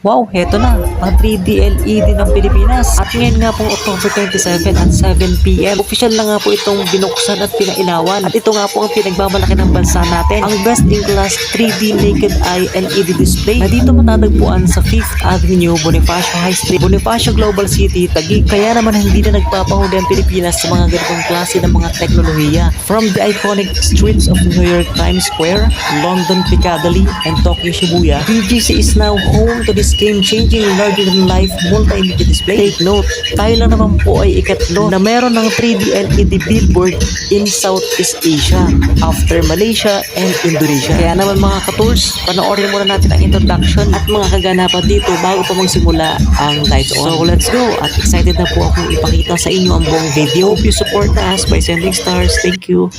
Wow, heto na, ang 3D LED ng Pilipinas. At ngayon nga po, October 27 at 7 PM. Official na nga po itong binuksan at pinailawan. At ito nga po ang pinagmamalaki ng bansa natin. Ang best-in-class 3D naked eye LED display na dito matatagpuan sa 5th Avenue, Bonifacio High Street, Bonifacio Global City, Taguig. Kaya naman hindi na nagpapahuli ang Pilipinas sa mga ganitong klase ng mga teknolohiya. From the iconic streets of New York Times Square, London Piccadilly, and Tokyo Shibuya, BGC is now home to this game-changing larger-than-life multimedia display. Take note, tayo lang naman po ay ikatlo na meron ng 3D LED billboard in Southeast Asia after Malaysia and Indonesia. Kaya naman mga ka-tours, panoorin muna natin ang introduction at mga kaganapan dito bago pa magsimula ang lights on. So let's go! At excited na po akong ipakita sa inyo ang buong video. Hope you support us by sending stars. Thank you!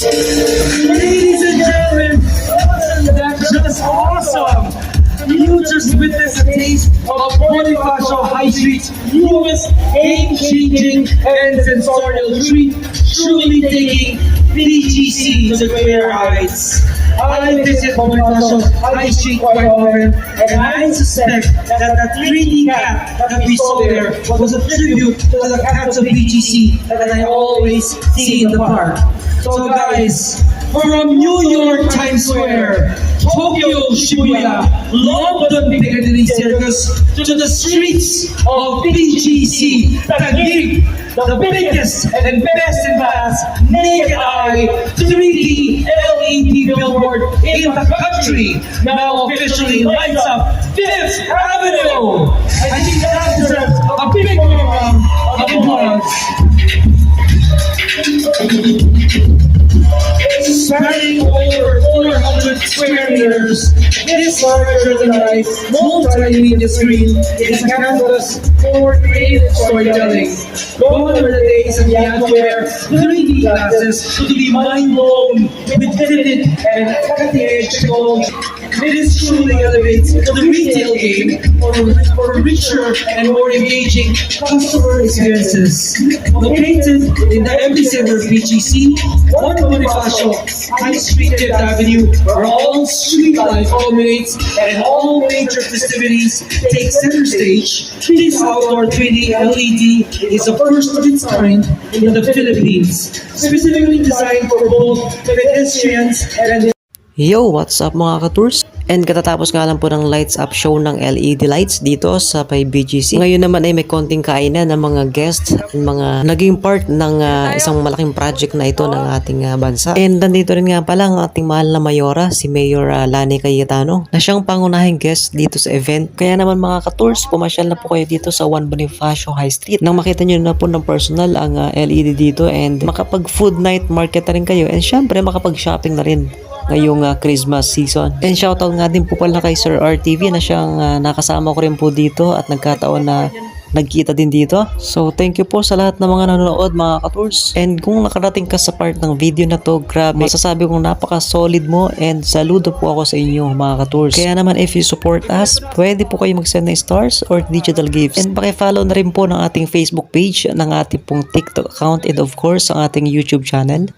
Ladies and gentlemen, that's just awesome! You just witnessed a taste of Bonifacio High Street's newest game-changing and sensorial treat, truly taking BGC to greater heights. I visit Bonifacio High Street quite often, and I suspect that the 3D cat that we saw there was a tribute to the cats of BGC that I always see in the park. So guys, from New York Times Square, Tokyo Shibuya, London Piccadilly Circus, to the streets of BGC, Taguig, the biggest and best in class naked eye 3D LED billboard in the country now officially lights up 5th Avenue. I think that deserves a big round of applause. Spanning over 400 square meters. entertainers, this larger-than-life multimedia screen is a canvas for creative storytelling. Gone are the days of you have to wear 3D glasses to be mind-blown with vivid and cutting-edge technology. This truly elevates the retail game for richer and more engaging customer experiences. Located in the epicenter of BGC, One Bonifacio, High Street, Fifth Avenue, where all street life culminates and all major festivities take center stage, this outdoor 3D LED is the first of its kind in the Philippines, specifically designed for both pedestrians and Yo, what's up mga ka-tours? And katatapos nga lang po ng lights up show ng LED lights dito sa may BGC. Ngayon naman ay may konting kainan ng mga guests at mga naging part ng isang malaking project na ito ng ating bansa. And nandito rin nga pala ang ating mahal na mayora, si Mayor Lani Cayetano, na siyang pangunahing guest dito sa event. Kaya naman mga ka-tours, pumasyal na po kayo dito sa One Bonifacio High Street nang makita nyo na po ng personal ang LED dito and makapag food night market na rin kayo and syempre makapag shopping na rin ngayong Christmas season. And shoutout nga din po pala kay Sir RTV na siyang nakasama ko rin po dito at nagkataon na nagkita din dito. So thank you po sa lahat ng mga nanonood mga ka-tours. And kung nakarating ka sa part ng video na to, grabe, masasabi kong napaka-solid mo and saludo po ako sa inyo mga ka-tours. Kaya naman if you support us, pwede po kayo mag-send ng stars or digital gifts. And paki-follow na rin po ng ating Facebook page, ng ating pong TikTok account and of course ang ating YouTube channel.